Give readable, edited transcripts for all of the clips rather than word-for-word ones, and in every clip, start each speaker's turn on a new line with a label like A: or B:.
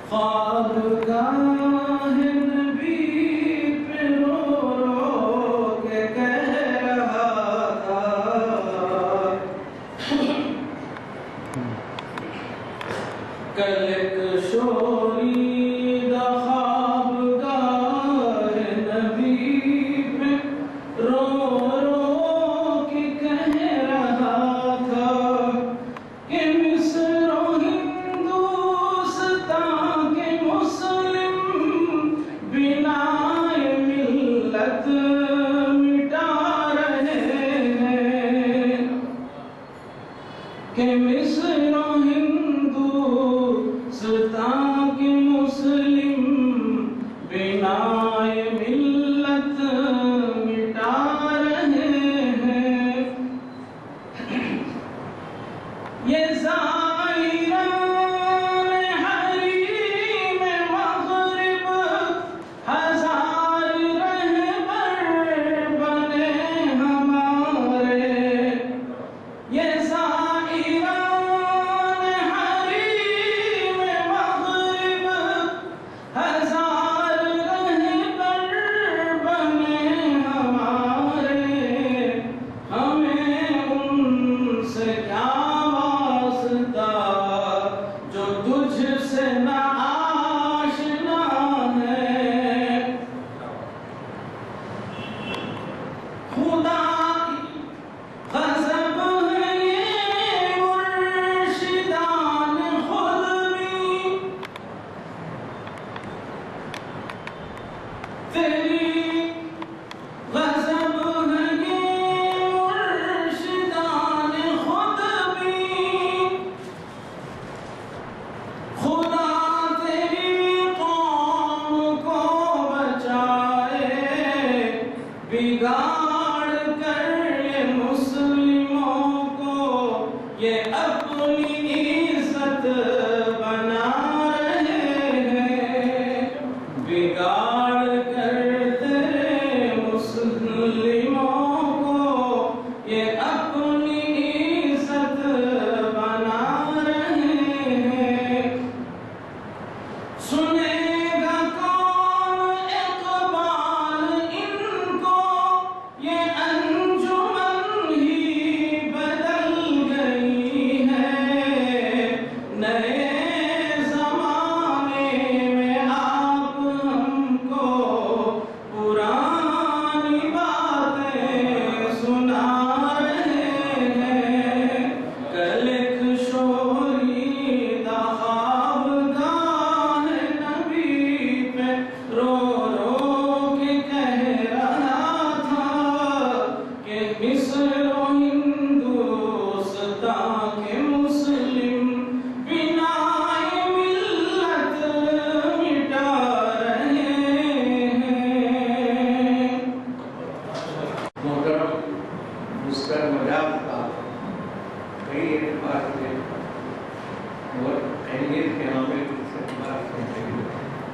A: خوابگاہ نبی پہ رو رو کے کہہ رہا تھا کل ایک شوریدہ خوابگاہ نبی پہ رو رو کے کہہ رہا تھا کہ مصر و ہندوستان کے مسلم بنائے ملت مٹا رہے ہیں کہ مصر و ہندوستان کے مسلم بنائے ملت مٹا رہے ہیں یہ بگاڑ کر یہ مسلموں کو یہ اپنی عزت بنا رہے ہیں بگاڑ کر تیرے مسلموں کو یہ اپنی عزت بنا رہے ہیں سنے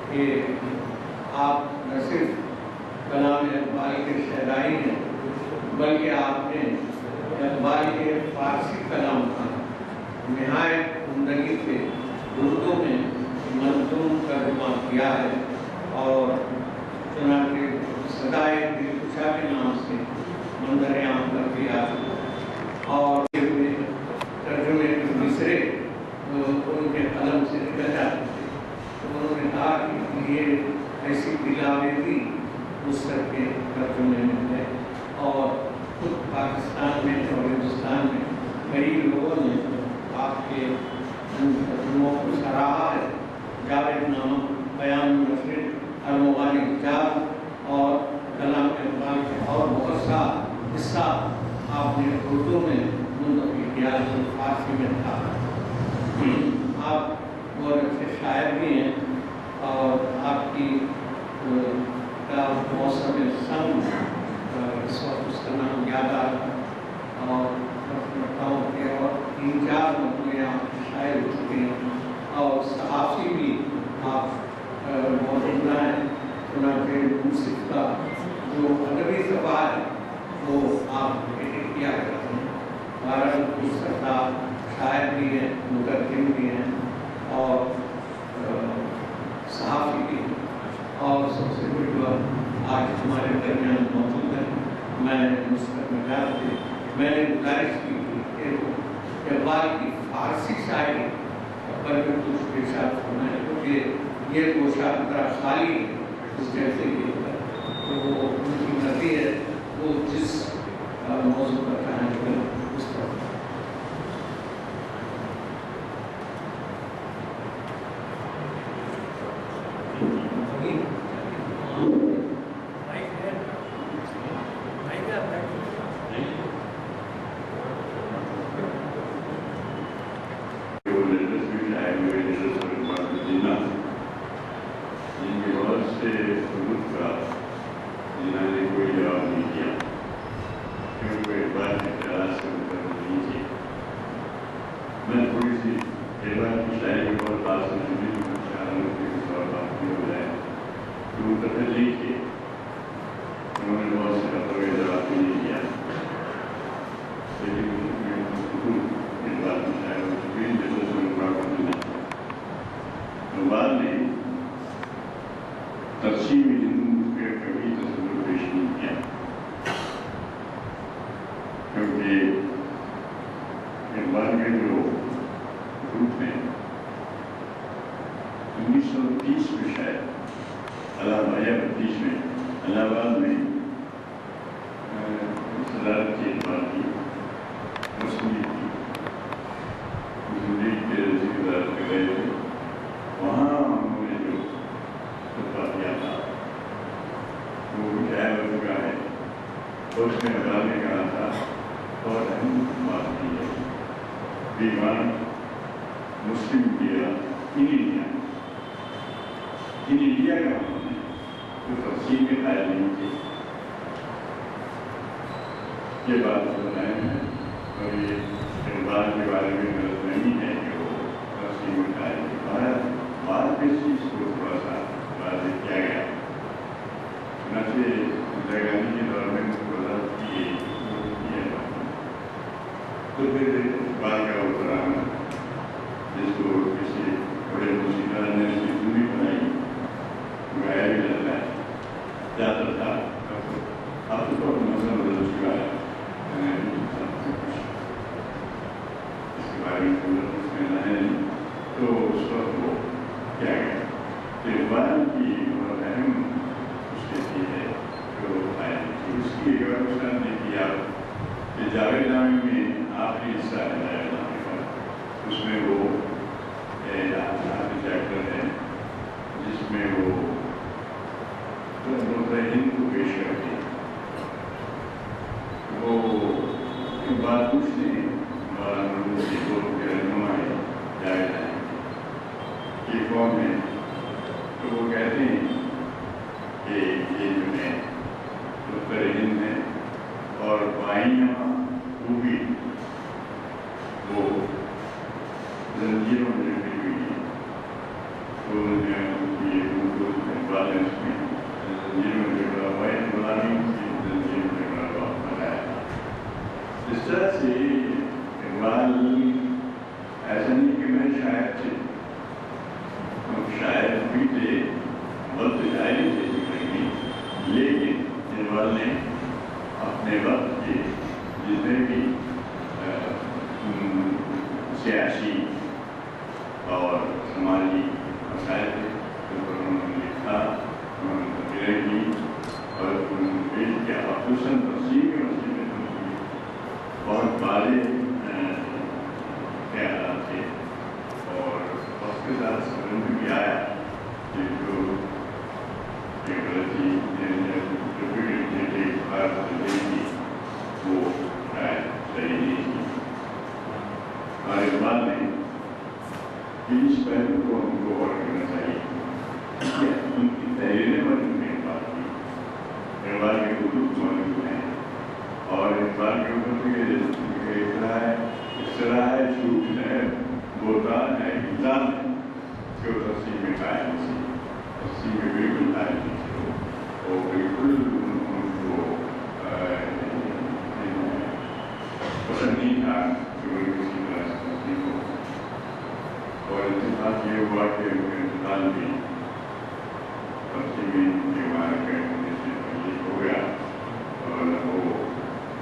A: کہ آپ نہ صرف کلام اقبال کے شاعری ہیں بلکہ آپ نے اقبال کے فارسی کلام کا نہایت عمدگی سے اردو میں منظوم ترجمہ کیا ہے اور چنانچہ صدائے دلکشا کے نام سے منظر عام کر دیا اور ترجمے کے مصرے ان کے قلم سے نکل جاتے تھے انہوں نے کہا کہ یہ ایسی دلاویزی مصرف کے ترجمے میں ہے اور خود پاکستان میں اور ہندوستان میں کئی لوگوں نے آپ کے ترجموں کو سراہا ہے جاوید نامہ بیان نفرت ارمغانی حجاب اور کلام اقبال کے اور بہت سا حصہ آپ نے اردو میں منتقل کیا جو فارسی میں تھا آپ بہت اچھے شاعر بھی ہیں اور آپ کی موسم سنگ اس وقت اس کا نام یاد آ رہا اور تین چار مجموعے آپ شاعر ہو چکے ہیں اور صحافی بھی آپ موجود ہیں چنانچہ یوسف کا جو ادبی صفحہ ہے وہ آپ ایڈٹ کیا کرتے ہیں بہرحال یوسف صاحب شاعر بھی ہیں مترجم بھی ہیں خیال تھے میں نے گزارش کی کہ اقبال کی فارسی شاعری پر بھی کچھ پیشاب ہونا ہے کیونکہ یہ گوشہ ذرا خالی ہے اس جیسے کے تو وہ ان کی مرضی ہے وہ جس موضوع پر کہانی کریں اس طرح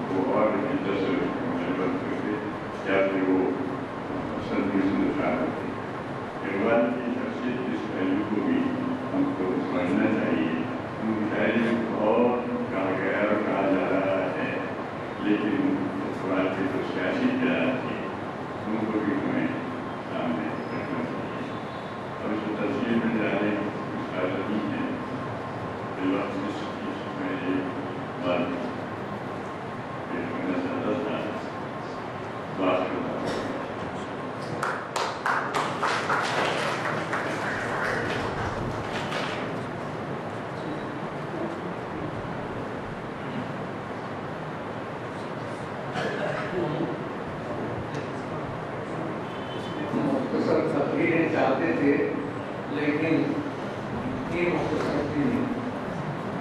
B: وہ اور دلچسپ بن سکتے یا پھر وہ سنتوشن دکھا کرتے. اقبال کی شخصیت اس پہلو کو بھی ہم کو سمجھنا چاہیے. ان کی شاعری بہت کہا گیا اور کہا جا رہا ہے، لیکن اقبال کی جو سیاسی خیالات تھی ان کو بھی ہمیں سامنے رکھنا چاہیے. اور اس کو تفصیل میں جانے کی ضرورت نہیں ہے. بالوقت اس چیز میں یہ بات پیش کرنا چاہتا تھا. بات کرتا ہوں.
A: مختصر تقریریں چاہتے تھے لیکن یہ مختصر تھی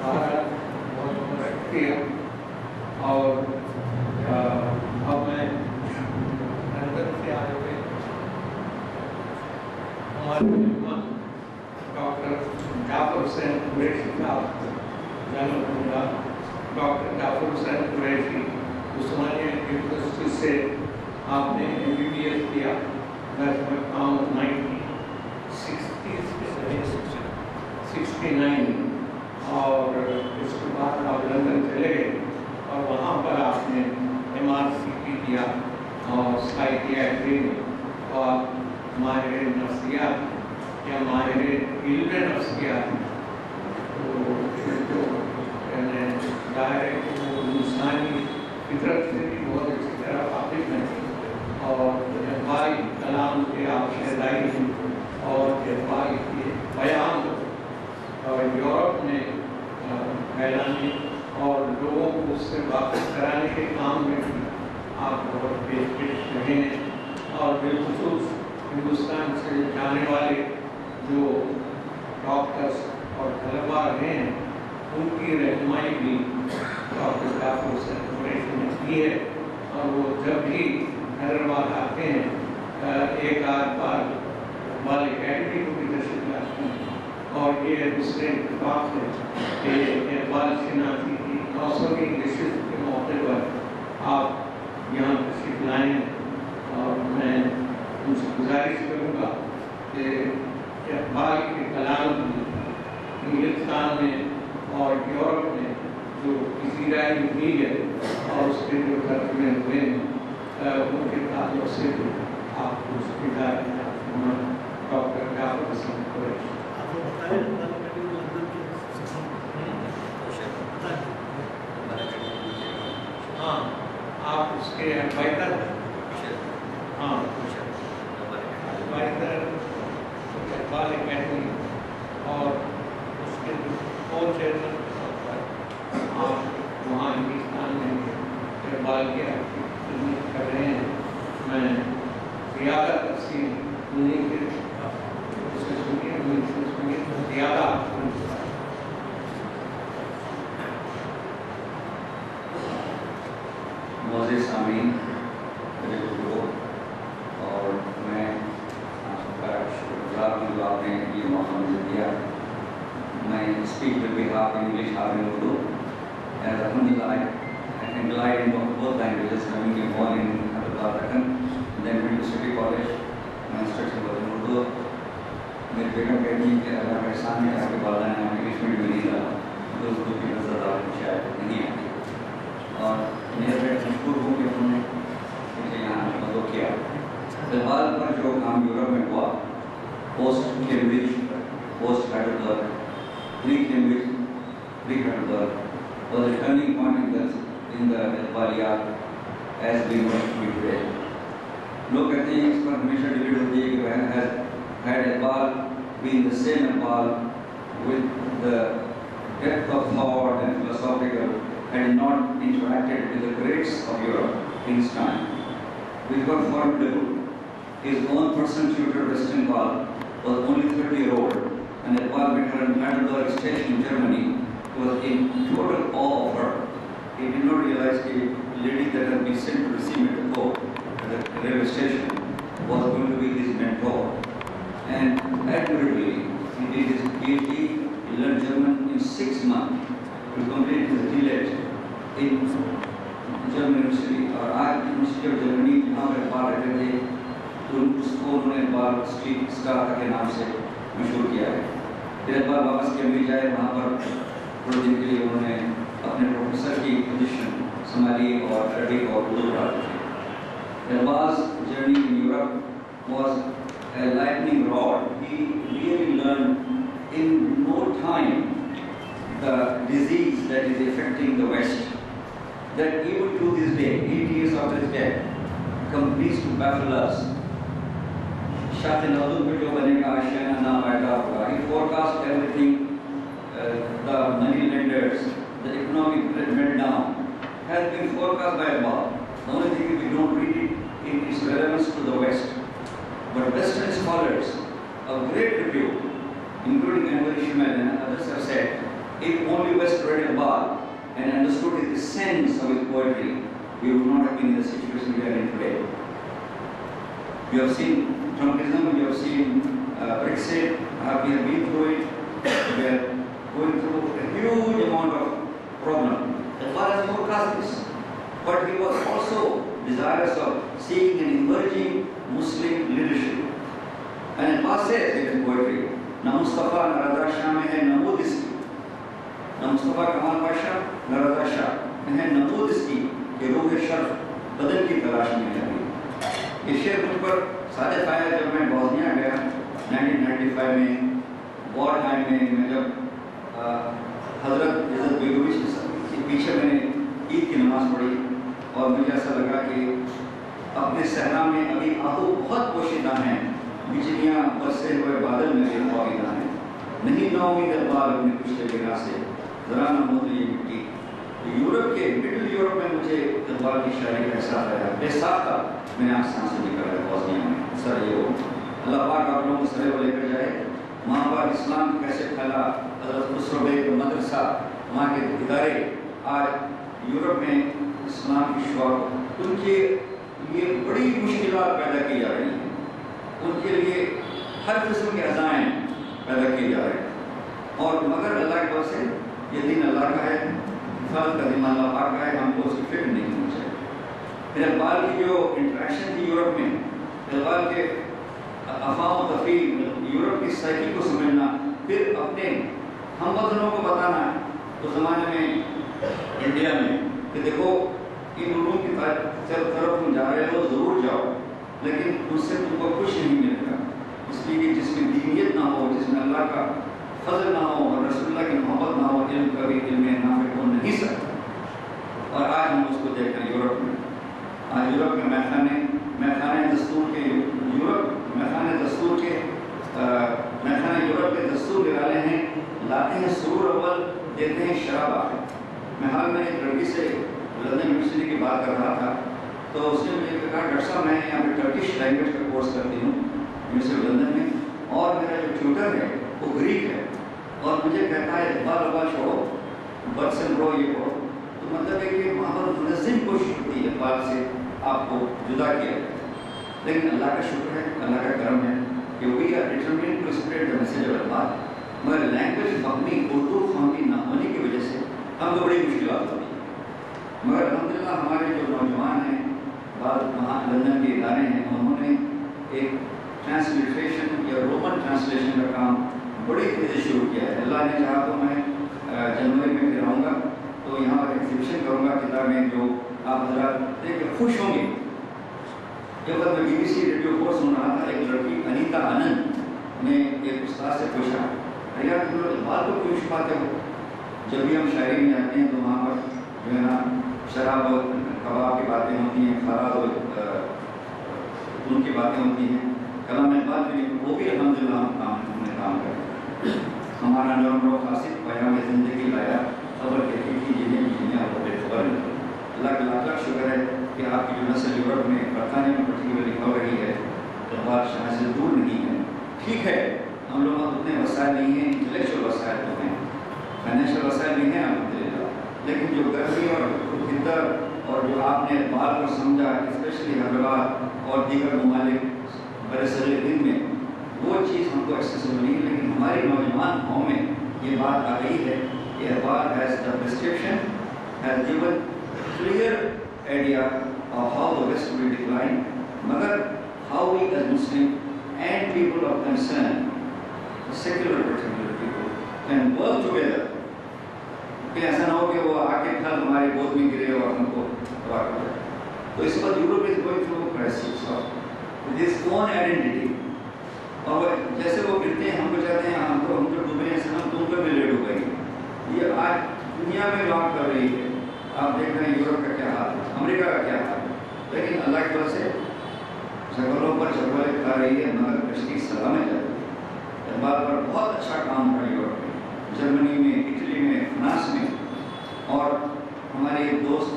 A: بھارت بہت رکھتی ہے. اور اب میں لندن سے آئے ہوئے ہمارے مہمان ڈاکٹر جعفر حسین قریشی صاحب جانا ڈاکٹر جعفر حسین قریشی عثمانیہ یونیورسٹی سے آپ نے MBBS کیا. That's around 1969 اور اس کے بعد آپ لندن چلے گئے اور وہاں پر آپ نے MRCP کیا اور سائیکیاٹری میں اور ماہر نفسیات یا ماہر علم نفسیات تو ظاہر ہے کہ وہ انسانی فطرت سے بھی بہت اچھی طرح واقف ہیں. اور اقبال کلام کے آپ شہدائی ہیں اور اقبال کے بیان اور یورپ میں پھیلانے اور لوگوں کو اس سے واقف کرانے کے کام میں بھی آپ بہت پیش رہے ہیں. اور بالخصوص ہندوستان سے جانے والے جو ڈاکٹرس اور طلباء ہیں ان کی رہنمائی بھی ڈاکٹر جعفر حسین قریشی نے کی ہے. اور وہ جب بھی حیدرآباد آتے ہیں ایک آدھ بار اقبال اکیڈمی کو بھی تشریف لاتے ہیں. اور یہ دوسرے اتفاق ہے کہ اقبال شناسی کی 900ویں نشست کے موقع پر آپ یہاں تشریف لائیں. اور میں ان سے گزارش کروں گا کہ اقبال کے کلام ہندوستان میں اور یورپ میں جو پذیرائی ہوئی ہے اور اس کے جو ترجمے ہوئے ہیں ان کے تعلق سے بھی آپ کو اس کی ڈاکٹر جعفر حسین قریشی. ہاں آپ اس کے ایڈوائزر ہاں ایڈوائزر اقبال اکیڈمی اور اس کے کو چیئرمین آپ وہاں ہندوستان میں اقبال کی خدمت کر رہے ہیں. میں زیادہ تفصیل نہیں کہ اس سے سنیے زیادہ
C: معزز سامعین اور میں آپ کا شکرگزار ہوں جو آپ نے یہ موقع مجھے دیا. میں اسپیک ود بہاف انگلش اور Urdu. Alhamdulillah, I can glide in both languages, having been born in Hyderabad, then went to City College. My instruction was in Urdu. میرے بیگم کہتی ہیں کہ اگر میرے سامنے آ کے والدین نے انگلش میڈیم میں نہیں رہا تو اردو کی نظر شاید نہیں آتی. اور میرے بیٹے مشہور ہوں کہ انہوں نے مجھے یہاں مدعو کیا. فلحال پر جو کام یورپ میں ہوا post Cambridge post Heidelberg pre Cambridge pre Heidelberg was a turning point in the Iqbaliyat as we know it today. لوگ کہتے ہیں اس پر ہمیشہ ڈبیٹ ہوتی ہے کہ had Iqbal been the same Iqbal with the depth of thought and philosophical, had he not interacted with the greats of Europe in his time, which were formidable. His own personal tutor, Western Iqbal, was only 30-year-old, and Iqbal met her in Heidelberg station in Germany. He was in total awe of her. He did not realize the lady that had been sent to receive him at the railway station was going to be his mentor. And admirably, he did his PhD. He learned German in 6 months. He completed his DLED in German university, और आज university of Germany जहाँ पर अखबार रहते थे तो उसको उन्होंने अखबार स्ट्रीट स्टार के नाम से मशहूर किया है। फिर अखबार वापस के अमीर जाए, वहाँ पर थोड़े दिन के लिए उन्होंने अपने प्रोफेसर की पोजीशन संभाली और अरबिक और उर्दू पढ़ाते थे। Abbas' journey in Europe was a lightning rod. He really learned in no time the disease that is affecting the West, that even to this day, 8 years after his death, continues to baffle us. Shah Nazul mein jo banega ashana na paida hoga. He forecast everything, the money lenders, the economic meltdown has been forecast by Abbas. The only thing is we don't read it in its relevance to the West. But Western scholars of great repute, including Anwar Ismail and others, have said, if only West read Abbas and understood the sense of his poetry, we would not have been in the situation we are in today. You have seen Trumpism, you have seen Brexit, we have been through it, we are going through a huge amount of problem. Abbas has forecast this. But he was also desirous of seeing an emerging Muslim leadership. And Abbas says in his poetry, na Mustafa na Raza Shah mein hai namood iski. Na Mustafa Kamal Pasha na Raza Shah mein hai namood iski कि रूह शर्फ बदन की तलाश में है। ये शेर मुझ पर सादे आया जब मैं बोस्निया गया 1995 में, वॉर टाइम में जब हजरत इज़्ज़त बेगोविच के पीछे मैंने ईद की नमाज़ पढ़ी और मुझे ऐसा लगा कि अपने सहरा में अभी आहू बहुत पोशीदा हैं, बिजलियाँ बरसे हुए बादल में बेख्वाबिदा हैं, नहीं नाउमीद अखबार अपने पिछले बिना से ज़रा न हो तो ये मिट्टी। यूरोप के मिडिल यूरोप में मुझे इकबाल की शायरी का एहसास आया, बेसाख्ता मैंने आसान से निकल रहा बोस्निया में। सर ये अल्लाह पाक आप लोगों को सरे वो लेकर जाए। वहाँ पर इस्लाम कैसे फैला, हज़रत खुसरो बेग मदरसा, वहाँ के इदारे आज यूरोप में इस्लाम की शुरुआत, उनके लिए बड़ी मुश्किलात पैदा की जा रही हैं, उनके लिए हर किस्म के अज़ाएँ पैदा किए जा रहे हैं। और मगर अल्लाह के पास से ये दीन अल्लाह का है, हिफाज़त का ज़िम्मा अल्लाह पाक का है, हमको उसकी फिक्र नहीं होनी चाहिए। फिर इकबाल की जो इंटरेक्शन थी यूरोप में, इकबाल के अफ़वाह तफ़ीम, यूरोप की साइकी को समझना, फिर अपने हमवतनों को बताना उस ज़माने में इंडिया में कि देखो इन उलूम की तरफ तुम जा रहे हो, ज़रूर जाओ, लेकिन उससे तुमको कुछ नहीं मिलेगा। इसलिए कि जिसमें दीनियत ना हो, जिसमें अल्लाह का फजल ना हो और रसूलुल्लाह की मोहब्बत ना हो, इल्म कभी इल्म नाफिक हो नहीं सकता। और आज हम उसको देख रहे हैं यूरोप में। आज यूरोप के मैखाने दस्तूर के यूरोप के दस्तूर निकाले हैं, लाते हैं सुरूर अव्वल, देते हैं शराब आखिर। मैं हाल में एक लड़की से लंदन यूनिवर्सिटी की बात कर रहा था, तो उसने मुझे कहा डॉक्टर साहब मैं यहाँ पे टर्किश लैंग्वेज का कोर्स करती हूँ यूनिवर्सिटी ऑफ लंदन में, और मेरा जो ट्यूटर है वो ग्रीक है, और मुझे कहता है इकबाल छोड़ो, बर्ड्स एंड रो ये पढ़ो। तो मतलब है कि वहाँ पर मुनज़्ज़म कोशिश होती है इकबाल से आपको जुदा किया जाए, लेकिन अल्लाह का शुक्र है, अल्लाह का करम है कि we are determined to spread the message of Iqbal. मगर लैंग्वेज फहमी, उर्दू फहमी ना होने की वजह से हमको बड़ी मुश्किलात होती है। मगर अल्हम्दुलिल्लाह हमारे जो नौजवान हैं, बाद वहाँ लंदन के इदारे हैं, उन्होंने एक ट्रांसलिट्रेशन या रोमन ट्रांसलेशन का काम बड़ी तेज़ी से शुरू किया है। अल्लाह ने चाहा तो मैं जनवरी में फिर आऊँगा, तो यहाँ पर एग्जीबिशन करूँगा किताबें जो आप ज़रा देख के खुश होंगे। जब मैं BBC रेडियो 4 सुन रहा था, एक लड़की अनीता आनंद ने एक उस्ताद से पूछा, भैया तुम लोग इकबाल को क्यों छुपाते हो? जब भी हम शायरी में जाते हैं तो वहाँ पर जो है ना शराब और कबाब की बातें होती हैं, खराब और उनकी बातें होती हैं, कलाम इकबाल में वो भी अल्हम्दुलिल्लाह हमने काम किया। हमारा नरम खासिद पयाम ज़िंदगी लाया, खबर कहती थी जिन्हें और बेखबर। अल्लाह का लाख लाख शुक्र है कि आपकी जो नस्ल यूरोप में बरतानिया में पर्टिकुलरली हो रही है, इकबाल शाह से दूर नहीं है। ठीक है, हम लोग उतने वसाइल नहीं हैं, इंटेलेक्चुअल वसाइल तो हैं, फाइनेंशियल वसाइल नहीं हैं अल्हम्दुलिल्लाह, लेकिन जो गर्मी और हिद्दत और जो आपने इकबाल को समझा, स्पेशली हैदराबाद और दीगर ममालिक बरसग़ीर हिंद में, वो चीज़ हमको एक्सेसिबल नहीं है। लेकिन हमारे नौजवान गाँव में ये बात आ गई है कि Iqbal has the prescription, has given clear idea of how the West will decline, magar how we as Muslim and people of concern, the secular particular people, can work together. کہ ایسا نہ ہو کہ وہ آ کے کل ہمارے گود میں گرے اور ہم کو تباہ کر دے. تو اس وقت Europe is going through crisis with his own identity. اور جیسے وہ گرتے ہیں ہم کو چاہتے ہیں ہم تو ڈوبے ہیں ہم تم کو بھی لے ڈوبیں گے. یہ آج دنیا میں لانچ کر رہی ہے. آپ دیکھ رہے ہیں یورپ کا کیا حال ہے, امریکہ کا کیا حال ہے. لیکن اللہ کی وجہ سے جگہوں پر جگہیں کھا رہی ہے مگر کشتی سلامت جاتی ہے. اس بات پر بہت اچھا کام کر یورپ میں, جرمنی میں, اٹلی میں, فرانس میں. اور ہمارے ایک دوست,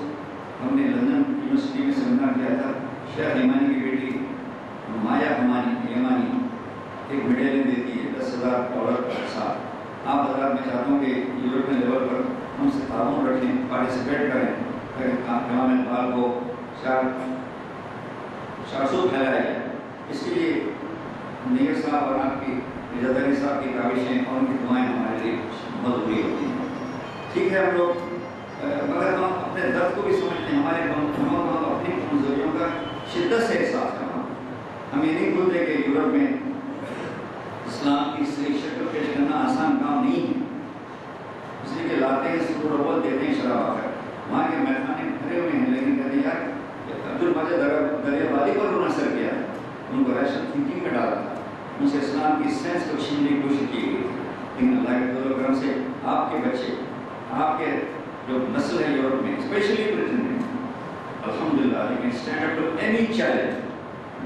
C: ہم نے لندن یونیورسٹی میں سیمینار کیا تھا, شیخ یمانی کی بیٹی مایا یمانی ایک میڈل دیتی ہے $10,000 پر سال. آپ حضرات میں چاہتا ہوں کہ یورپین لیول پر ہم سے تعاون رکھیں, پارٹیسپیٹ کریں, کلام اقبال کو 400 پھیلایا جائے. اس کے لیے نیر صاحب اور آپ کی رضا علی صاحب کی کاوشیں اور ان کی دعائیں ہمارے لیے بہت ضروری ہوتی ہیں. ٹھیک ہے ہم لوگ مگر ہم اپنے درد کو بھی سمجھتے ہیں, ہمارے ہم اپنی کمزوریوں کا شدت سے احساس کرنا. ہم یہ نہیں بھولتے کہ یورپ میں اسلام کی صحیح شکل پیش کرنا آسان کام نہیں ہے. اس لیے کہ لاتے ہیں سکول اول دیتے ہیں شراب آ کر, وہاں کے میخانے بھرے ہوئے ہیں, لیکن کہتے ہیں یار عبد المجید دریا والی پر منحصر کیا ہے, ان کو ریشنل تھنکنگ میں ڈالا تھا, ان سے اسلام کی سینس کو چھیننے کی کوشش کی گئی. لیکن اللہ کے فضل و کرم سے آپ کے بچے, آپ کے جو نسل ہے یورپ میں, اسپیشلی برٹن میں, الحمدللہ they can stand up to any challenge.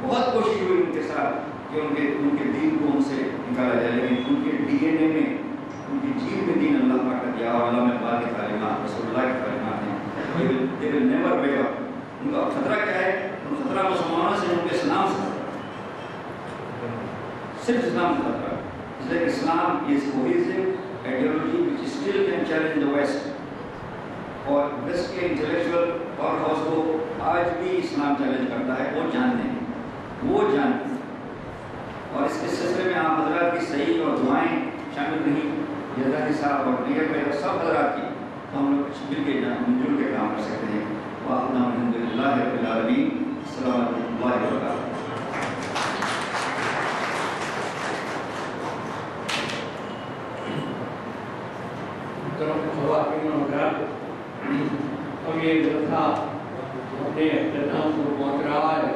C: بہت کوشش ہوئی ان کے ساتھ کہ ان کے دین کو ان سے نکالا جائے, لیکن ان کے ڈی این اے میں, ان کی جین میں دین اللہ پاک کا دیا اور علامہ اقبال کے تعلیمات, رسول اللہ کی تعلیمات ہیں. they will never wake up. ان کا خطرہ کیا ہے؟ ان خطرہ مسلمانوں سے, ان کے اسلام سے, صرف اسلام سے خطرہ. اس لیے اسلام is cohesive ideology which still can challenge the West. اور ویسٹ کے انٹلیکچوئل پاور ہاؤس کو آج بھی اسلام چیلنج کرتا ہے, وہ جانتے ہیں, وہ جانتے ہیں. اور اس کے سلسلے میں آپ حضرات کی صحیح اور دعائیں شامل رہیں, جزاکی صاحب اور نیت میں سب حضرات کی, تو ہم لوگ مل کے کام کر سکتے ہیں. وآخرنا الحمدللہ رب العالمین. السلام علیکم و رحمۃ اللہ وبرکاتہ.
A: اب یہ جلسہ اپنے اختتام کو پہنچ رہا ہے,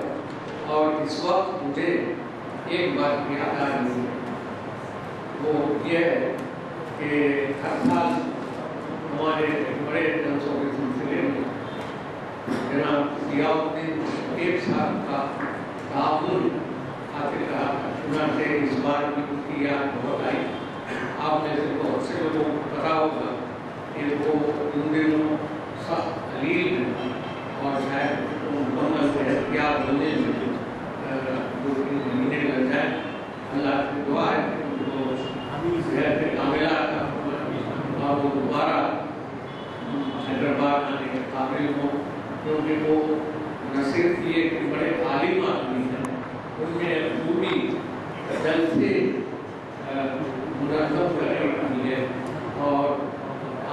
A: اور اس وقت مجھے ایک بات یاد آ رہی ہے, وہ یہ ہے کہ ہر سال ہمارے بڑے جلسوں کے سلسلے میں جناب ضیاء الدین ایک سال کا تعاون حاصل کرا تھا. چنانچہ اس بار بھی اس کی یاد بہت آئی. آپ میں سے بہت سے لوگوں کو پتا ہوگا کہ وہ ان دنوں سخت علیل ہیں, اور شاید مکمل صحتیاب بننے میں 2-3 مہینے لگ جائیں. اللہ سے دعا ہے کہ ان کو صحت کاملہ عطا فرمائے اور وہ دوبارہ حیدرآباد آنے کے قابل ہوں, کیونکہ وہ نہ صرف یہ کہ بڑے عالم آدمی ہیں, ان میں پوری جلسے منظم کرنے کی ہے. اور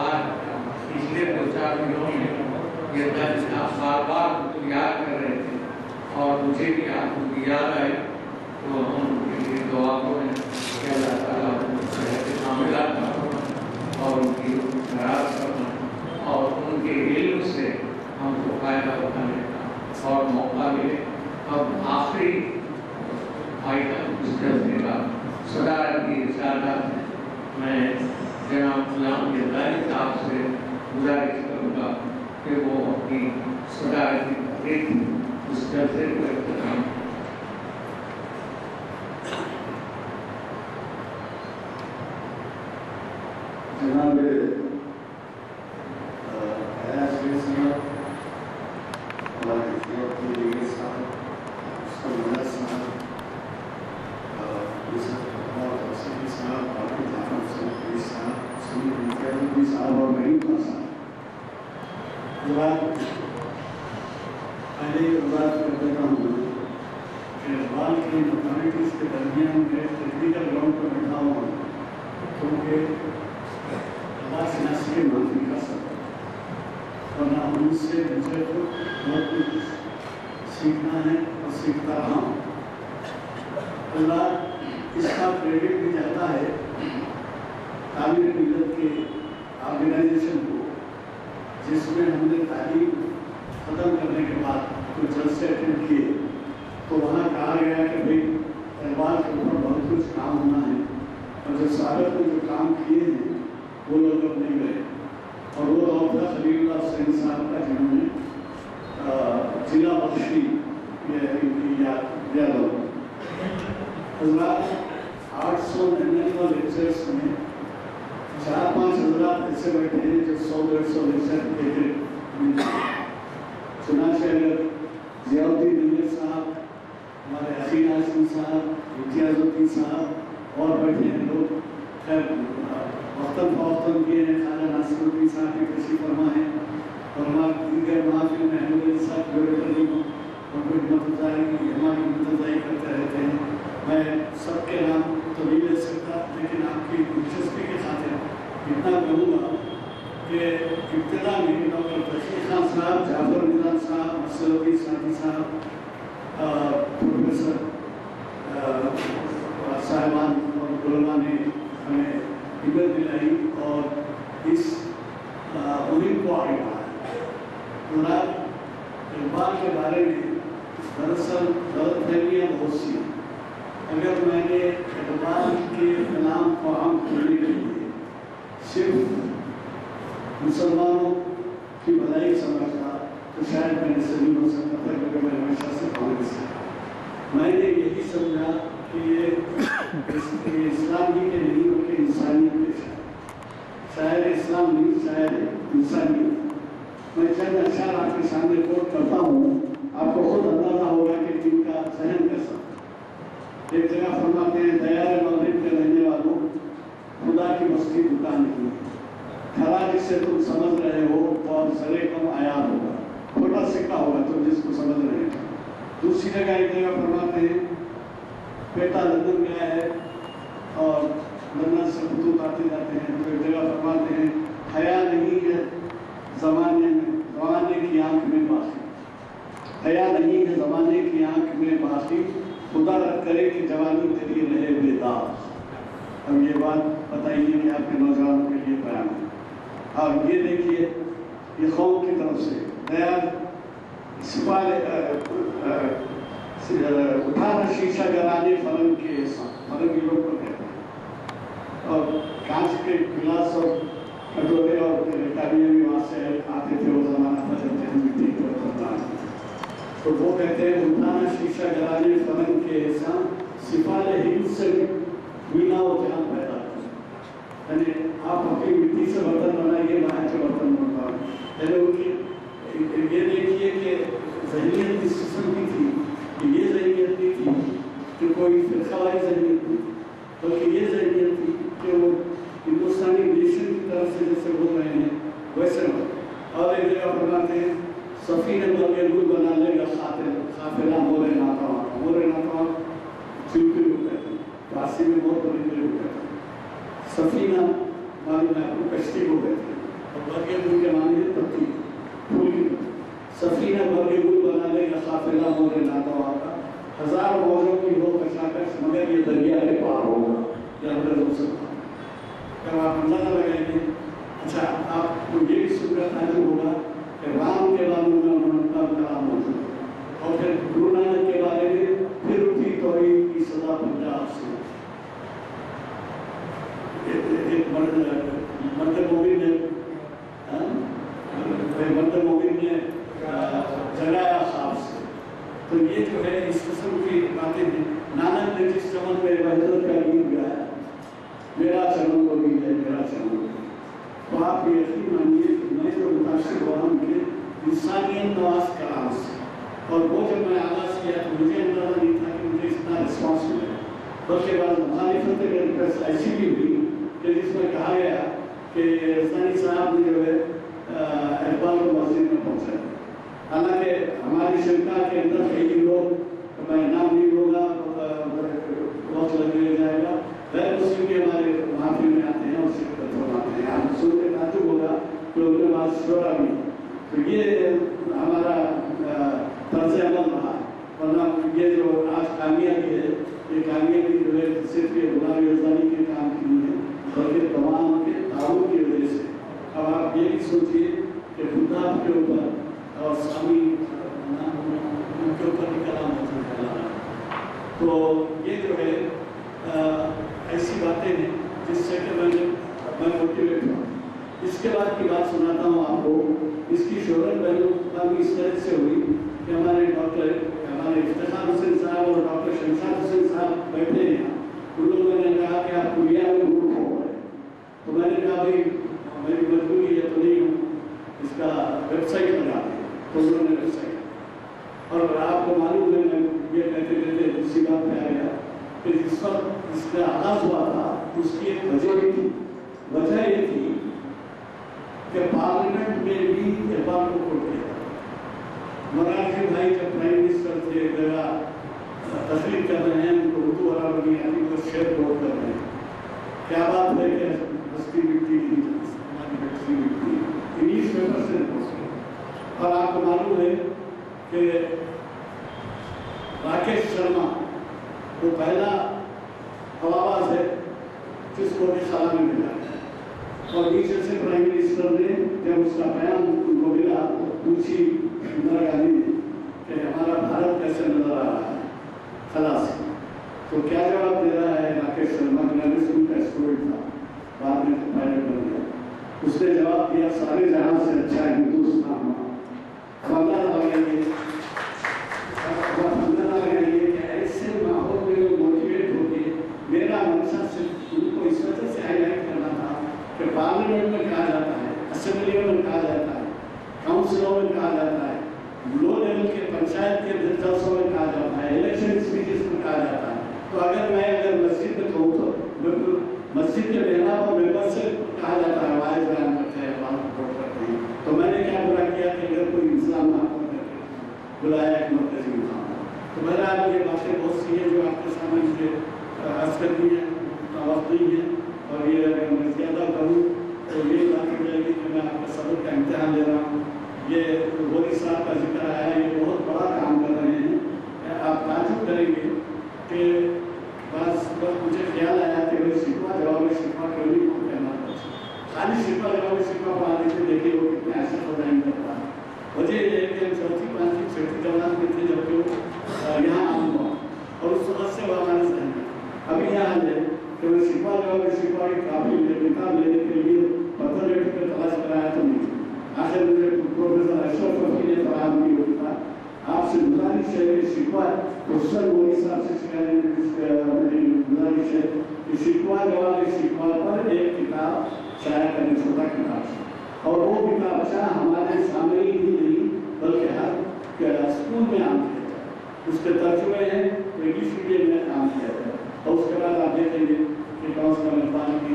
A: آج پچھلے 2-4 دنوں میں یہ درس آپ بار بار ان کو یاد کر رہے تھے, اور مجھے بھی آپ ان کی یاد آئی, تو ہم ان کے لیے دعا کریں کہ اللہ تعالیٰ ان کو صحت کاملہ عطا فرمائے اور ان کی خیرات فرمائے, اور ان کے علم سے ہم کو فائدہ اٹھانے کا اور موقع ملے. اب آخری آئٹم اس جلسے کا صدارت کی رسالت ہے. میں جناب غلام گردانی صاحب سے گزارش کروں گا کہ وہ اپنی صدارت کی تقریر اس جلسے کو اختتام.
D: جناب پہلے یہ بات کر دیتا ہوں کہ اقبال کی مکانٹیز کے درمیان میں ٹیکنیکل گراؤنڈ پر بیٹھا ہوا ہوں, کیونکہ اللہ سے نہ سے معافی کر سکتا اور نہ ان سے مجھے کو बहुत कुछ सीखना है और सीखता रहा हूँ। अल्लाह इसका क्रेडिट भी जाता है तालीम मिलत के ऑर्गेनाइजेशन को, जिसमें हमने तालीम ख़त्म करने के बाद कुछ जलसे अटेंड किए तो वहाँ कहा गया कि भाई तलवार के ऊपर बहुत कुछ काम होना है, और जो साबित में जो काम किए हैं वो लोग अब नहीं गए। और वो दौर था खलीलुल्लाह हुसैन साहब का, जिन्होंने जिला बख्शी यादव हजरात 899 लेक्चर्स में 4-5 हजरात ऐसे बैठे हैं जो 100-150 लेक्चर देते। चुनाचे अगर जियाउद्दीन नज़ीर साहब, हमारे हसीन आसिम साहब, इम्तियाजुद्दीन साहब और बैठे हैं लोग, खैर वक्तन फवक्तन किए हैं, खाजा नासिरुद्दीन साहब की तशरीफ फरमा है, और हमारे दीगर महफिल में अहमद साहब जोड़े और कोई मतदारी हमारी मतदारी करते रहते हैं। मैं सबके नाम तो नहीं ले सकता, लेकिन आपकी दिलचस्पी के खातिर इतना कहूँगा कि इब्तिदा में डॉक्टर तशरीफ खान साहब, जाफर निज़ाम साहब, असलुद्दीन साथी साहब, प्रोफेसर साहिबान और उलमा ने हमें हिम्मत दिलाई और इस मुहिम को आगे बढ़ाया। इकबाल के बारे में दरअसल गलतफहमियाँ बहुत सी। अगर मैंने इकबाल के कलाम को आम करने के लिए सिर्फ मुसलमानों की भलाई समझता तो शायद मैंने सही हो सकता था, क्योंकि मैं हमेशा से कांग्रेस है। मैंने यही समझा कि ये इस्लाम ही के नहीं बल्कि इंसानियत के शायर इस्लाम नहीं, शायर इंसानियत। मैं चंद अक्षर आपके सामने कोट करता हूँ, आपको खुद अंदाजा होगा कि इनका सहन कैसा। एक जगह फरमाते हैं, दयार मगरिब के रहने वालों, खुदा की मस्ती दुकान नहीं, खरा जिससे तुम समझ रहे हो और सरे कम आयात होगा, छोटा सिक्का होगा तुम जिसको समझ रहे हो। दूसरी जगह एक जगह फरमाते हैं, बेटा लंदन गया है और लंदन से खतूत आते जाते हैं, तो एक जगह फरमाते हैं, हया नहीं है ज़माने की आंख में बाकी, हया नहीं है ज़माने की आंख में बाकी, खुदा रख करे कि जवानी तेरी रहे बेदाग। अब ये बात बताइए कि आपके नौजवानों के लिए बयान है। और ये देखिए, ये कौम की तरफ से दयाल सिपाही उठाना शीशा गराने फलन के फलन के लोग को कहते हैं, और कांच के गिलास और कटोरे और टालियाँ भी वहाँ से आते थे। वो ज़माना था जब हम मिट्टी के बर्तन, तो वो कहते हैं, उठाना शीशा गराने फलन के एहसान, सिपाही हिंद से मीना और जान पैदा कर। यानी आप अपनी मिट्टी से बर्तन बनाइए, बाहर के बर्तन बनवाइए। यानी उनकी ये देखिए कि ज़हनियत इस किस्म की थी कि ये ज़हनियत नहीं थी कि कोई फिरकावारी ज़हनियत थी, बल्कि ये ज़हनियत थी कि वो हिंदुस्तानी नेशन की तरफ से जैसे बोल रहे हैं वैसे हो। और एक जगह फरमाते हैं, सफ़ीने बगैर बना लेगा काफिला मोरे नाता चिल्पी होता है, फारसी में बहुत बड़ी होता है। सफ़ीना मालूम है आपको, कश्ती को कहते हैं, और बगैर के माने पत्ती फूल की। सफ़ीना बगैर बना लेगा काफिला मोरे नाता का, 1000 मौजों की हो कशाकश, मगर ये दरिया के पार होगा या अंदर हो सकता। जब आप अंदाजा लगाएंगे, अच्छा आपको ये भी सुनकर ताजुब होगा कि राम के बारे में उनका कलाम मौजूद है, और फिर गुरु नानक के बारे में फिर उठी तौहीद की सदा पंजाब से। एक मर्द मोमिन ने जगाया ख्वाब से। तो ये जो है इस किस्म की बातें हैं। नानक ने जिस चमन में वहदत का गीत गाया, मेरा चमन को भी है मेरा चमन, तो आप ये यकीन मानिए कि मैं जो मुतासिर हुआ उनके इंसानियत नवाज कलाम से। और वो जब मैं आगाज़ किया तो मुझे अंदाजा नहीं था कि मुझे इतना रिस्पॉन्स मिले, बल्कि बाद मुखालिफत ऐसी भी हुई कि जिसमें कहा गया कि रज़दानी साहब ने जो है इकबाल को मस्जिद में पहुँचाया। हालांकि हमारी शंका के अंदर कई लोग, मैं नाम नहीं लूँगा, वक्त लग जाएगा, गैर मुस्लिम भी हमारे महफिल में आते हैं और शिरकत फरमाते हैं। आप सुनते ताजुब होगा कि उनके पास शोरा भी। तो ये हमारा सिर्फ ये गुलाम यज़दानी के काम की नहीं है, बल्कि तमाम के ताउन की वजह से। अब आप ये भी सोचिए कि खुदा के ऊपर और स्वामी उनके ऊपर भी कलाम मौजूद है। तो ये जो है ऐसी बातें हैं जिससे कि मैं मोटिवेट हूँ। इसके बाद की बात सुनाता हूँ आपको। इसकी शोहरत बहनों इस तरह से हुई कि हमारे इफ्तिखार हुसैन साहब और डॉक्टर शमशाद हुसैन साहब बैठे हैं। उन लोगों ने कहा कि आप कुलिया में मूर्ख हो गए। तो मैंने कहा भाई मेरी मजबूरी है तो नहीं हूँ, इसका वेबसाइट लगा दें। तो उन्होंने वेबसाइट, और आपको मालूम है मैं ये कहते कहते इसी बात पे आ गया कि जिस वक्त इसका आगाज हुआ था उसकी एक वजह भी थी। वजह ये थी कि पार्लियामेंट में भी इकबाल को कोट किया। मोरारजी भाई जब प्राइम मिनिस्टर थे, एक जगह तस्लीम कर रहे हैं, उनको उर्दू बराबर नहीं आती, वो शेर कोट कर रहे हैं। क्या बात है कि बस्ती मिट्टी की हमारी बस्ती मिट्टी इंग्लिश पेपर से पोस्ट। और आपको मालूम है कि राकेश शर्मा वो पहला हवाबाज है जिसको भी सलामी मिला। और नीचे से प्राइम मिनिस्टर ने जब उसका बयान उनको मिला तो पूछी इंदिरा गांधी ने कि हमारा भारत कैसे नजर आ रहा है खलास। तो क्या जवाब दे रहा है राकेश शर्मा, मैंने सुनकर स्टूडेंट था, बाद में तो पायलट बन गया। उसने जवाब दिया सारे जहां से अच्छा हिंदुस्तान। ऐसे माहौल में मोटिवेट होके मेरा मंशा सिर्फ उनको इस वजह से हाईलाइट करना था कि पार्लियामेंट में कहा जाता है, असेंबलियों में कहा जाता है, काउंसिलों में कहा जाता है, लो लेवल के पंचायत के जलसों में कहा जाता है, इलेक्शन स्पीचेस में कहा जाता है। तो अगर मस्जिद में कहूँ तो बिल्कुल मस्जिद के मेहराब और मेंबर से कहा जाता है वाइज बयान करते हैं, बात रिपोर्ट करते हैं। तो मैंने क्या बुरा किया कि अगर कोई इस्लाम बुलाया एक मरकजी इमाम। तो मेरा ये बातें बहुत सी हैं जो आपके सामने मुझे अर्ज करनी है, वक्त नहीं है। और ये अगर मैं ज़्यादा करूँ तो ये बात हो जाएगी कि मैं आपका सबक का इम्तिहान ले रहा हूँ। ये गोरी साहब का जिक्र आया है, ये बहुत बड़ा काम कर रहे हैं। आप ताजुब करेंगे कि बस मुझे ख्याल आया कि मैं शिकवा जवाब में शिकवा क्यों नहीं को कहना था। खाली शिकवा जवाब में शिकवा पढ़ा देते, देखिए वो कितने ऐसे हो जाएंगे। वजह ये है कि हम चौथी पाँचवीं छठी जमात में थे जबकि वो यहाँ आम हुआ और उस वक्त से वो हमारे सहन में अभी यहाँ है कि मैं शिकवा जवाब में शिकवा की काफ़ी किताब लेने के लिए पत्थर लेटर पर तलाश कराया तो नहीं। आखिर मुझे प्रोफेसर अशरफ रफी ने फराहम की हुई था। आपसे गुजारिश है कि शिकवा प्रोफेसर मोदी साहब से गुजारिश है कि शिकवा जवाब शिकवा पर एक किताब शाया करने, छोटा किताब, और वो किताब अच्छा हमारे सामने ही नहीं बल्कि हर स्कूल में आम किया जाए। उसके तर्जुमे हैं तो इंग्लिश मीडियम में काम किया जाए। और उसके बाद आप देखेंगे कि काउंसिल अल्फाज की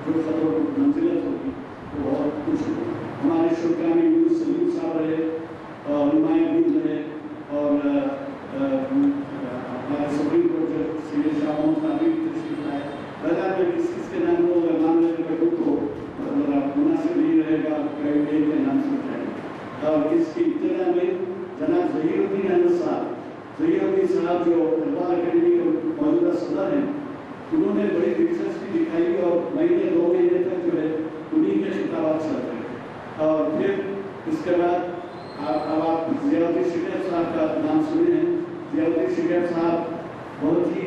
D: जो खतरों की मंजिलत होगी वो बहुत कुछ होगी। हमारे शुक्रानी यूनुस सलीम साहब रहे और नुमाइंदीन रहे और हमारे सुप्रीम कोर्ट जज सीधे शाह मोहम्मद नाबी तशरीफ लाए। बाजार में किसके नाम को अगर नाम लेने पर तो मुनासिब नहीं रहेगा, कई के नाम सुन जाएंगे। और इसकी इब्तिदा में जनाब ज़हीरुद्दीन अहमद साहब, ज़हीरुद्दीन साहब जो इक़बाल अकेडमी के मौजूदा सदर हैं, उन्होंने बड़ी दिलचस्पी दिखाई और महीने 2 महीने तक जो है उन्हीं के खिताबात चलते हैं। और फिर इसके बाद अब आप ज़ियाउद्दीन शिकैफ साहब का नाम सुने हैं। ज़ियाउद्दीन शिकैफ साहब बहुत ही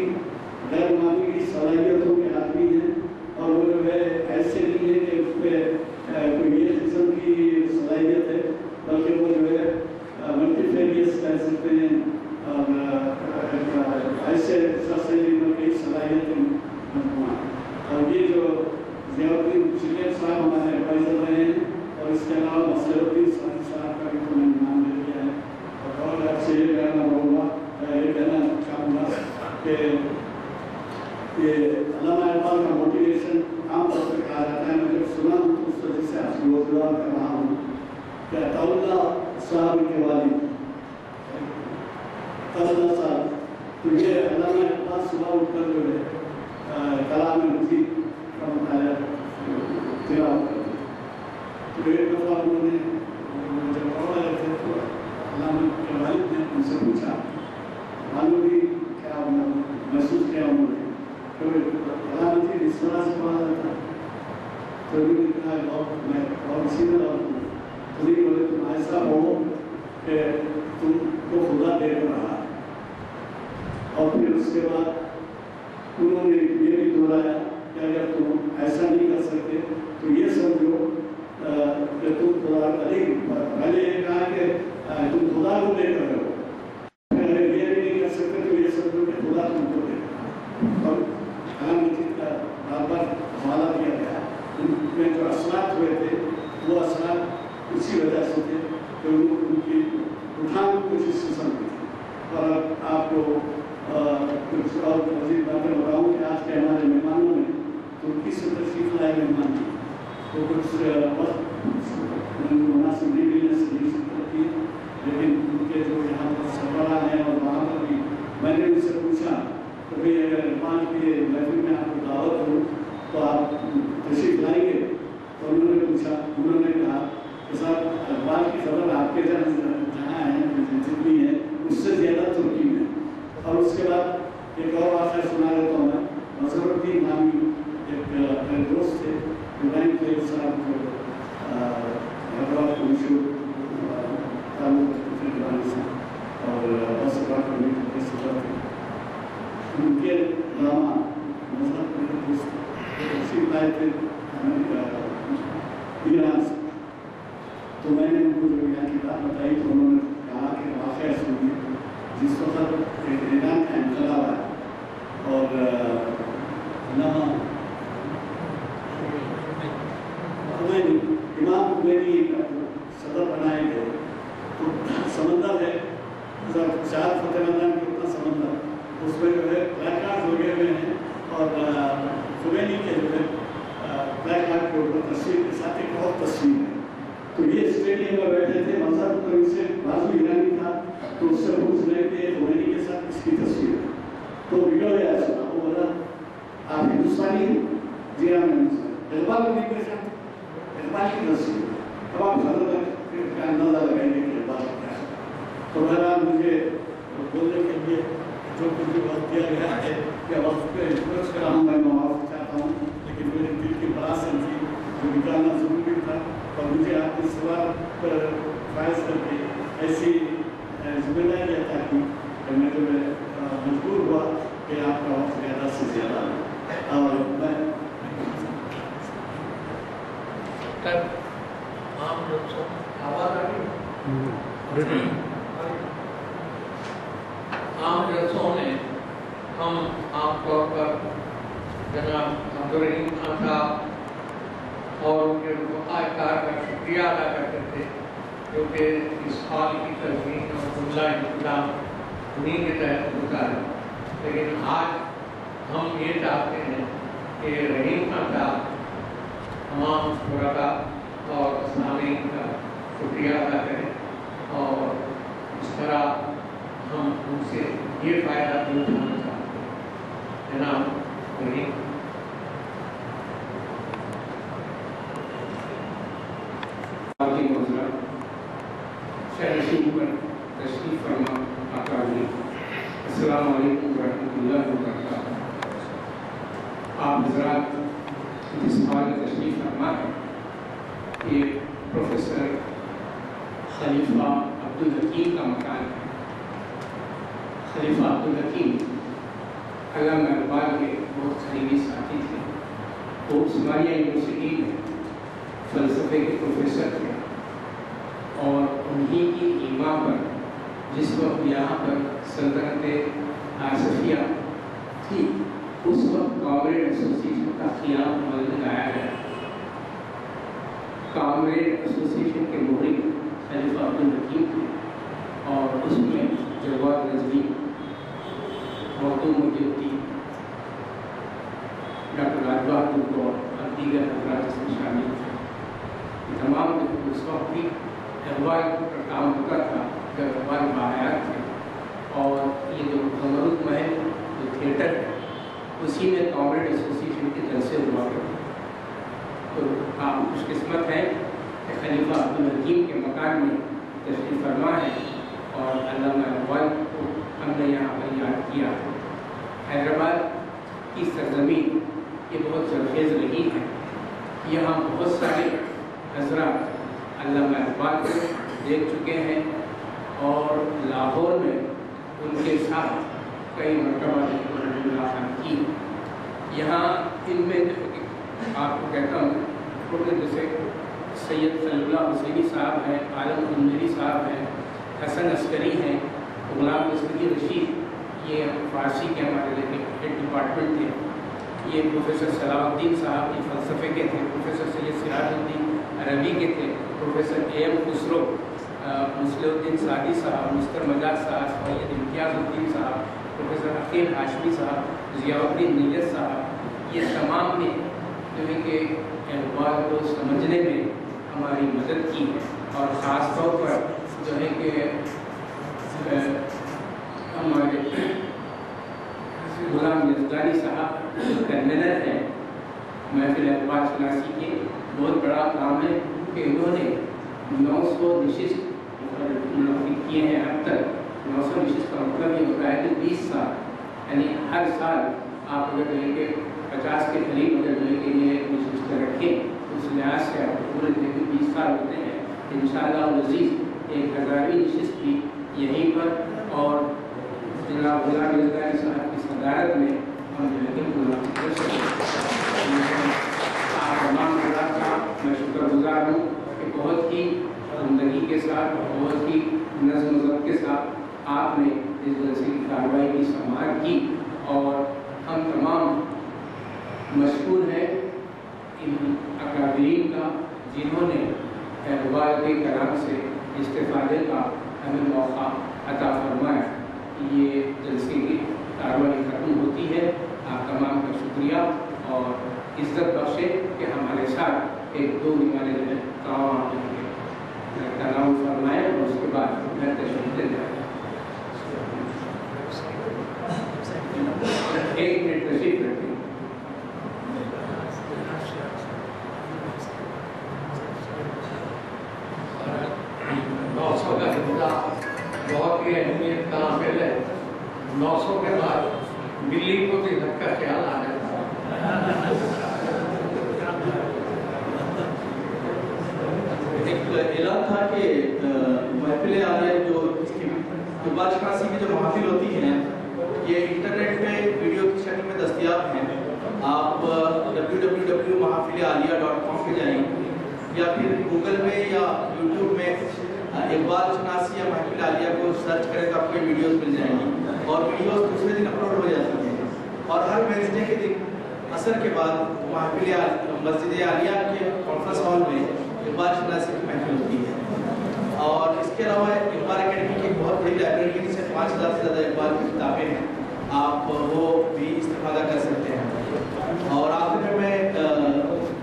D: गैर मामूली सलाहियतों के आदमी हैं और वो जो है ऐसे नहीं है कि उस पर कोई ये किस्म की सलाहियत है, बल्कि वो जो है मल्टीफेरियस कह सकते हैं और ऐसे कई सलाहियतें। और ये जो ज़ियाउद्दीन शिकैफ साहब हमारे एडवाइज़र रहे हैं और इसके अलावा मसरुद्दीन साहब का भी तो मैंने नाम ले लिया है। और आपसे ये कहना होगा, ये कहना चाहूँगा कि ये अल्लामा इक़बाल का मोटिवेशन आमतौर पर कहा जाता है। मैं जब सुना हूँ तो उस वजह से आपसे रोजगार कर रहा हूँ कि अताउल्ला साहब के वालिद अताउल्ला साहब, तो ये अल्लामा इक़बाल सुबह उठकर जो है कलाम मजीद का मुताला तिलावत करते। तो एक दफ़ा उन्होंने जब पढ़ रहे थे तो अल्लामा के वालिद ने उनसे पूछा, मालूम भी क्या महसूस किया उन्होंने, तो तरह से पढ़ा जाता है। तो उन्होंने कहा मैं और सीधा तो नहीं बोले तुम ऐसा हो कि तुमको खुदा दे रहा। और फिर उसके बाद उन्होंने ये भी दोहराया कि अगर तुम ऐसा नहीं कर सकते तो ये समझो कि तुम खुदा अधिक पहले ये कहा कि तुम खुदा को दे रहे हो, अगर ये भी नहीं कर सकते तो ये समझो कि खुदा तुमको दे रहा। और कलाम का बार बार हवाला दिया गया, उनमें जो असरात हुए थे वो असरात उसी वजह से थे कि उनकी उठान कुछ इस किस्म की थी। और आपको कुछ और मज़ीद बातें बताऊँ कि आज के हमारे मेहमानों में तुर्की से तशरीफ लाए मेहमान थे, तो कुछ वक्त मुनासिब नहीं मिलने से नहीं सकती, लेकिन उनके जो यहाँ पर सरबराह हैं और वहाँ पर भी मैंने उनसे पूछा तो भाई अगर इरफान के महफिल में आपको दावत हो तो आप तशरीफ लाएंगे? तो उन्होंने कहा कि साहब इरफान की खबर आपके जहाँ है जितनी है उससे ज़्यादा तुर्की में। और उसके बाद एक और वाक़या सुना देता हूँ मैं। मज़हरुद्दीन नामी एक मेरे दोस्त थे, इब्राहिम खलील साहब जो हैदराबाद को मशहूर और बस उनके नामा मज़हब मेरे दोस्त तशरीफ लाए थे ईरान से। तो मैंने उनको जो यहाँ की बात बताई तो उन्होंने कहा कि वाक़या सुनिए, जिस वक्त ईरान का इनकलाब है और इमाम खुमैनी सदर बनाए गए तो समंदर है 4 फतेह मैदान के उतना समंदर, उसमें जो है प्लेकार्ड लगे हुए हैं और खुमैनी के जो है प्लेकार्ड के ऊपर तस्वीर के साथ एक और तस्वीर है। तो ये स्टेडियम में बैठे थे, मज़हब तो इनसे बाजू ईरानी था, तो उससे पूछ रहे थे खुमैनी के साथ किसकी तस्वीर है। तो बिगड़ गया सुना, वो बोला आप हिंदुस्तानी हैं? जी हाँ मैं हिंदुस्तानी। इकबाल नबी के साथ इकबाल की तस्वीर, अब आप ज़्यादा का अंदाज़ा लगाएंगे कि इकबाल क्या है। तो बहरहाल मुझे बोलने के लिए जो कुछ भी वक्त दिया गया है कि वक्त पे कुछ कर रहा हूँ, मैं माफ़ चाहता हूँ, लेकिन मेरे दिल की परासन थी जो निकालना ज़रूरी था और मुझे आपके सवाल पर फायज करके ऐसी जिम्मेदारी अता की कि मैं जो मजबूर हुआ कि आपका वक्त ज़्यादा से ज़्यादा और मैं
A: आम लोगों आवाज़ आ रही आम जलसों में हम आमतौर पर जनाब अब्दुल रहीम खान साहब और उनके रुफ़ाकार का शुक्रिया अदा करते थे, क्योंकि इस हाल की तस्वीर और जुमला इंतजाम उन्हीं के तहत होता है। लेकिन आज हम ये चाहते हैं कि रहीम खान साहब तमाम शुरा और सामीन का शुक्रिया अदा करें और इस तरह हम उनसे ये फ़ायदा भी उठाना चाहते हैं। जनाब रहीम
E: तशरीफ फरमा आकाजी। अस्सलाम वालेकुम रहमतुल्लाहि व बरकातहू। आप हज़रात जिस हाल में तशरीफ फरमा है ये प्रोफेसर खलीफा अब्दुल हकीम का मकान है। खलीफा अब्दुल हकीम अल्लामा इकबाल के बहुत करीबी साथी थे। वो उस्मानिया यूनिवर्सिटी में फ़लसफ़े के प्रोफेसर थे और उन्हीं की ईमा पर जिस वक्त यहाँ पर सल्तनत आसफिया थी उस वक्त कॉमरेड एसोसिएशन का क़ियाम अमल में लाया गया। कॉमरेड एसोसिएशन के मुहरिक खलीफा अब्दुल हकीम थे और उसमें जवाद नज़वी, मखदूम मुजुद्दीन, डॉक्टर राजबहादुर और दीगर हज़रात इसमें शामिल थे। तमाम उस वक्त भी अखबार पर काम होता था जब अखबार बाहयात थे और ये जो कमरुद महल जो थिएटर है उसी में कॉमरेड एसोसिएशन के जलसे हुआ करते। तो आप खुशकिस्मत हैं कि खलीफा अब्दुल हकीम के मकान में तशरीफ़ फरमा है और अल्लामा इकबाल को हमने यहाँ पर याद किया। हैदराबाद की सरजमीन یہ بہت زرخیز رہی ہے. یہاں بہت سارے حضرات علامہ اقبال کو دیکھ چکے ہیں اور لاہور میں ان کے ساتھ کئی مرتبہ ملاقات کی. یہاں ان میں آپ کو کہتا ہوں جیسے سید صلی اللہ حسینی صاحب ہیں, عالم منظری صاحب ہیں, حسن عسکری ہیں, غلام عسکری رشید, یہ فارسی کے ہمارے ہیڈ ڈپارٹمنٹ تھے. یہ پروفیسر صلاح الدین صاحب یہ فلسفے کے تھے, پروفیسر سید سراج الدین عربی کے تھے, پروفیسر اے ایم خسرو, مصلح الدین سعدی صاحب, مستر مجاز صاحب, سید امتیاز الدین صاحب, پروفیسر عقیل ہاشمی صاحب, ضیاء الدین نیت صاحب, یہ تمام نے جو ہے کہ اقبال کو سمجھنے میں ہماری مدد کی ہے. اور خاص طور پر جو ہے کہ ہمارے غلام یزدانی صاحب جو کنوینر ہیں محفل اقبال شناسی کے, بہت بڑا کام ہے کہ انہوں نے 900 نشست منعقد کیے ہیں اب تک. 900 نشست کا مطلب یہ ہوتا ہے کہ 20 سال, یعنی ہر سال آپ اگر جو ہے کہ 50 کے قریب اگر جو ہے کہ یہ نشستیں رکھیں اس لحاظ سے آپ پورے جو ہے کہ 20 سال ہوتے ہیں. انشاءاللہ العزیز 1000ویں نشست بھی یہیں پر اور جناب غلام یزدانی صاحب کی صدارت میں ہم جو ہے کہ منعقد کر سکیں. آپ تمام حضرات کا میں شکر گزار ہوں کہ بہت ہی عمدگی کے ساتھ, بہت ہی نظم و ضبط کے ساتھ آپ نے اس جلسے کی کارروائی کی سماعت کی. اور ہم تمام مشکور ہیں ان اکابرین کا جنہوں نے اقبال کے کلام سے استفادے کا ہمیں موقع عطا فرمایا. یہ جلسے کی کارروائی ختم ہوتی ہے. آپ تمام کا شکریہ اور عزت بخشے کہ ہمارے ساتھ ایک دو والے جو ہے کام تناؤ فرمائے اور اس کے بعد گھر تشریف لے جائیں. ایک منٹ تشریف رکھیں.
A: کا خطہ بہت ہی اہمیت کا حامل ہے. 900 کے بعد بلی کو بھی دھک کا خیال آ جاتا ہے. ایک اعلان تھا کہ محفل عالیہ جو اقبال شناسی کی جو محافل ہوتی ہیں یہ انٹرنیٹ پہ ویڈیو کی شکل میں دستیاب ہیں. آپ www.mahafil-aaliya.com پہ جائیں یا پھر گوگل میں یا یوٹیوب میں اقبال شناسی یا محفل عالیہ کو سرچ کریں تو آپ کو ویڈیوز مل جائیں گی اور ویڈیوز دوسرے دن اپلوڈ ہو جاتی ہیں. اور ہر ویڈنسڈے کے دن عصر کے بعد محفل مسجد عالیہ کے کانفرنس ہال میں اقبال شناسی کی محفل ہوتی ہے. اور اس کے علاوہ اقبال اکیڈمی کی ایک بہت بڑی لائبریری ہے جس سے 5000 سے زیادہ اقبال کی کتابیں ہیں, آپ وہ بھی استفادہ کر سکتے ہیں. اور آخر میں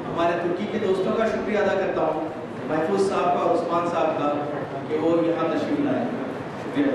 A: ہمارے ترکی کے دوستوں کا شکریہ ادا کرتا ہوں, محفوظ صاحب کا اور عثمان صاحب کا, کہ وہ یہاں تشریف لائے. شکریہ.